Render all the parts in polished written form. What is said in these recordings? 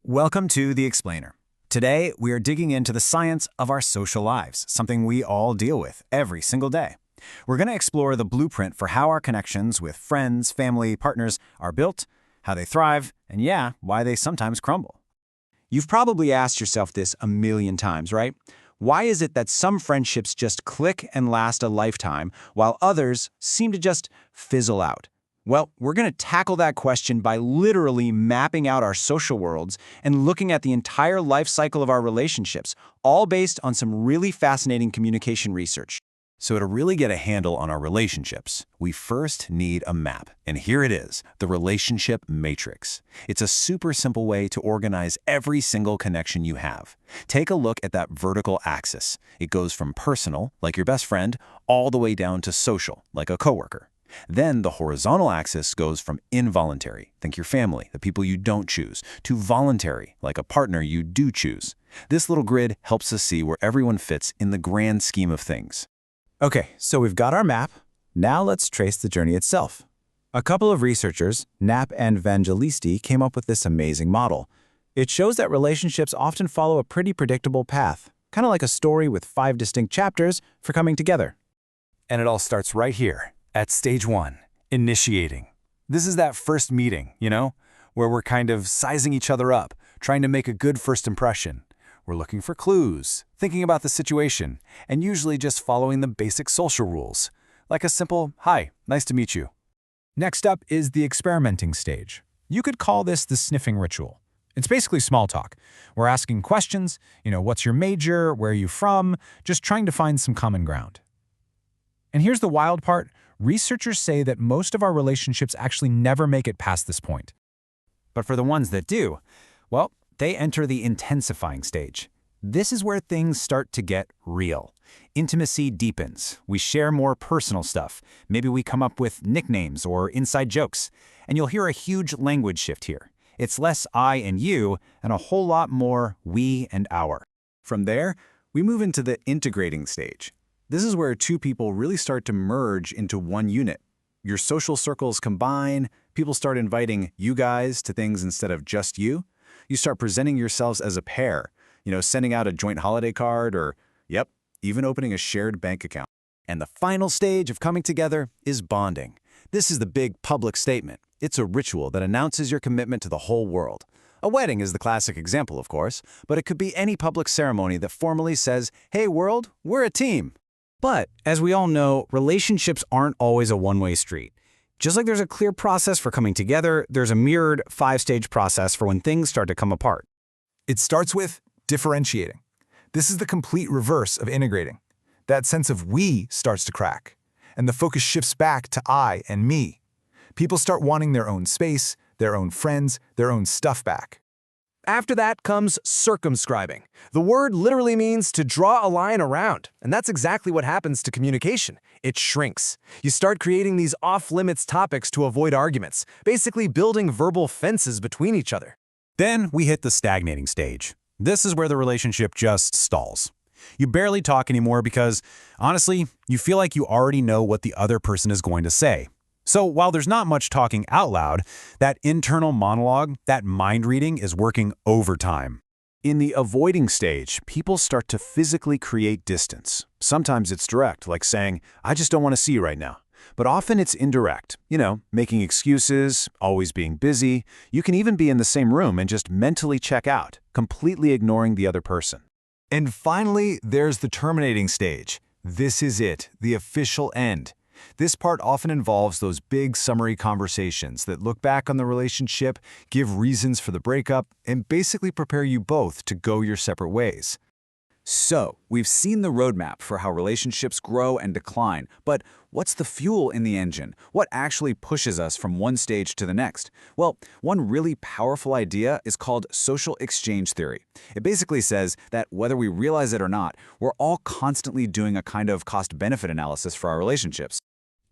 Welcome to The Explainer. Today, we are digging into the science of our social lives, something we all deal with every single day. We're going to explore the blueprint for how our connections with friends, family, partners are built, how they thrive, and yeah, why they sometimes crumble. You've probably asked yourself this a million times, right? Why is it that some friendships just click and last a lifetime, while others seem to just fizzle out? Well, we're going to tackle that question by literally mapping out our social worlds and looking at the entire life cycle of our relationships, all based on some really fascinating communication research. So to really get a handle on our relationships, we first need a map. And here it is, the relationship matrix. It's a super simple way to organize every single connection you have. Take a look at that vertical axis. It goes from personal, like your best friend, all the way down to social, like a coworker. Then the horizontal axis goes from involuntary, think your family, the people you don't choose, to voluntary, like a partner you do choose. This little grid helps us see where everyone fits in the grand scheme of things. Okay, so we've got our map. Now let's trace the journey itself. A couple of researchers, Knapp and Vangelisti, came up with this amazing model. It shows that relationships often follow a pretty predictable path, kind of like a story with 5 distinct chapters for coming together. And it all starts right here. At stage 1, initiating. This is that first meeting, where we're kind of sizing each other up, trying to make a good first impression. We're looking for clues, thinking about the situation, and usually just following the basic social rules, like a simple, "Hi, nice to meet you." Next up is the experimenting stage. You could call this the sniffing ritual. It's basically small talk. We're asking questions, what's your major, where are you from, just trying to find some common ground. And here's the wild part. Researchers say that most of our relationships actually never make it past this point. But for the ones that do, well, they enter the intensifying stage. This is where things start to get real. Intimacy deepens. We share more personal stuff. Maybe we come up with nicknames or inside jokes. And you'll hear a huge language shift here. It's less I and you, and a whole lot more we and our. From there, we move into the integrating stage. This is where two people really start to merge into one unit. Your social circles combine, people start inviting you guys to things instead of just you. You start presenting yourselves as a pair, sending out a joint holiday card or, even opening a shared bank account. And the final stage of coming together is bonding. This is the big public statement. It's a ritual that announces your commitment to the whole world. A wedding is the classic example, of course, but it could be any public ceremony that formally says, "Hey world, we're a team." But, as we all know, relationships aren't always a one-way street. Just like there's a clear process for coming together, there's a mirrored 5-stage process for when things start to come apart. It starts with differentiating. This is the complete reverse of integrating. That sense of we starts to crack, and the focus shifts back to I and me. People start wanting their own space, their own friends, their own stuff back. After that comes circumscribing. The word literally means to draw a line around, and that's exactly what happens to communication. It shrinks. You start creating these off-limits topics to avoid arguments, basically building verbal fences between each other. Then we hit the stagnating stage. This is where the relationship just stalls. You barely talk anymore because, honestly, you feel like you already know what the other person is going to say. So while there's not much talking out loud, that internal monologue, that mind reading is working overtime. In the avoiding stage, people start to physically create distance. Sometimes it's direct, like saying, "I just don't want to see you right now." But often it's indirect, making excuses, always being busy. You can even be in the same room and just mentally check out, completely ignoring the other person. And finally, there's the terminating stage. This is it, the official end. This part often involves those big summary conversations that look back on the relationship, give reasons for the breakup, and basically prepare you both to go your separate ways. So, we've seen the roadmap for how relationships grow and decline, but what's the fuel in the engine? What actually pushes us from one stage to the next? Well, one really powerful idea is called social exchange theory. It basically says that whether we realize it or not, we're all constantly doing a kind of cost-benefit analysis for our relationships.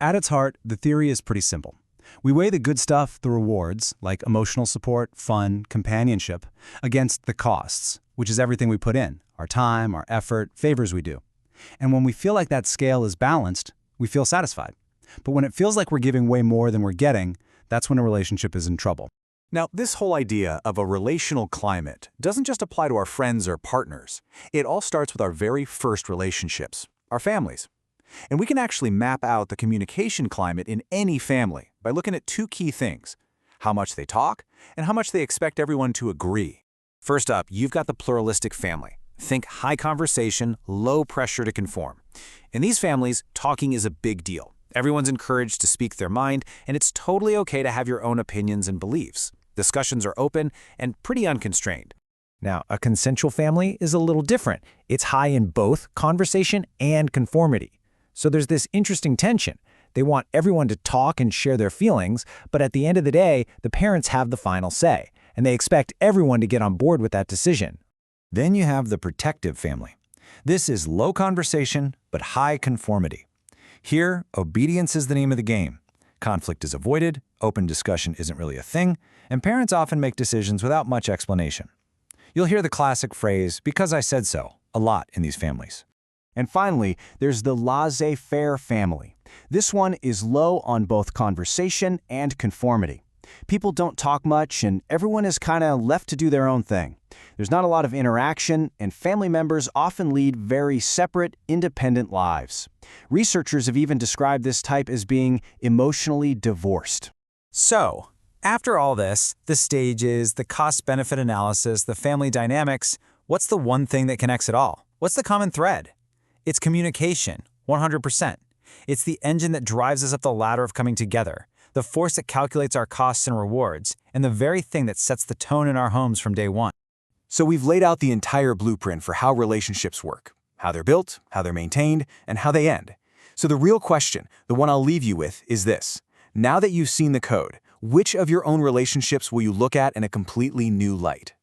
At its heart, the theory is pretty simple. We weigh the good stuff, the rewards, like emotional support, fun, companionship, against the costs, which is everything we put in, our time, our effort, favors we do. And when we feel like that scale is balanced, we feel satisfied. But when it feels like we're giving way more than we're getting, that's when a relationship is in trouble. Now, this whole idea of a relational climate doesn't just apply to our friends or partners. It all starts with our very first relationships, our families. And we can actually map out the communication climate in any family by looking at two key things: how much they talk and how much they expect everyone to agree. First up, you've got the pluralistic family. Think high conversation, low pressure to conform. In these families, talking is a big deal. Everyone's encouraged to speak their mind, and it's totally okay to have your own opinions and beliefs. Discussions are open and pretty unconstrained. Now, a consensual family is a little different. It's high in both conversation and conformity. So there's this interesting tension. They want everyone to talk and share their feelings, but at the end of the day, the parents have the final say, and they expect everyone to get on board with that decision. Then you have the protective family. This is low conversation, but high conformity. Here, obedience is the name of the game. Conflict is avoided, open discussion isn't really a thing, and parents often make decisions without much explanation. You'll hear the classic phrase, "because I said so," a lot in these families. And finally, there's the laissez-faire family. This one is low on both conversation and conformity. People don't talk much, and everyone is kind of left to do their own thing. There's not a lot of interaction, and family members often lead very separate, independent lives. Researchers have even described this type as being emotionally divorced. So, after all this, the stages, the cost-benefit analysis, the family dynamics, what's the one thing that connects it all? What's the common thread? It's communication, 100%. It's the engine that drives us up the ladder of coming together, the force that calculates our costs and rewards, and the very thing that sets the tone in our homes from day one. So we've laid out the entire blueprint for how relationships work, how they're built, how they're maintained, and how they end. So the real question, the one I'll leave you with, is this. Now that you've seen the code, which of your own relationships will you look at in a completely new light?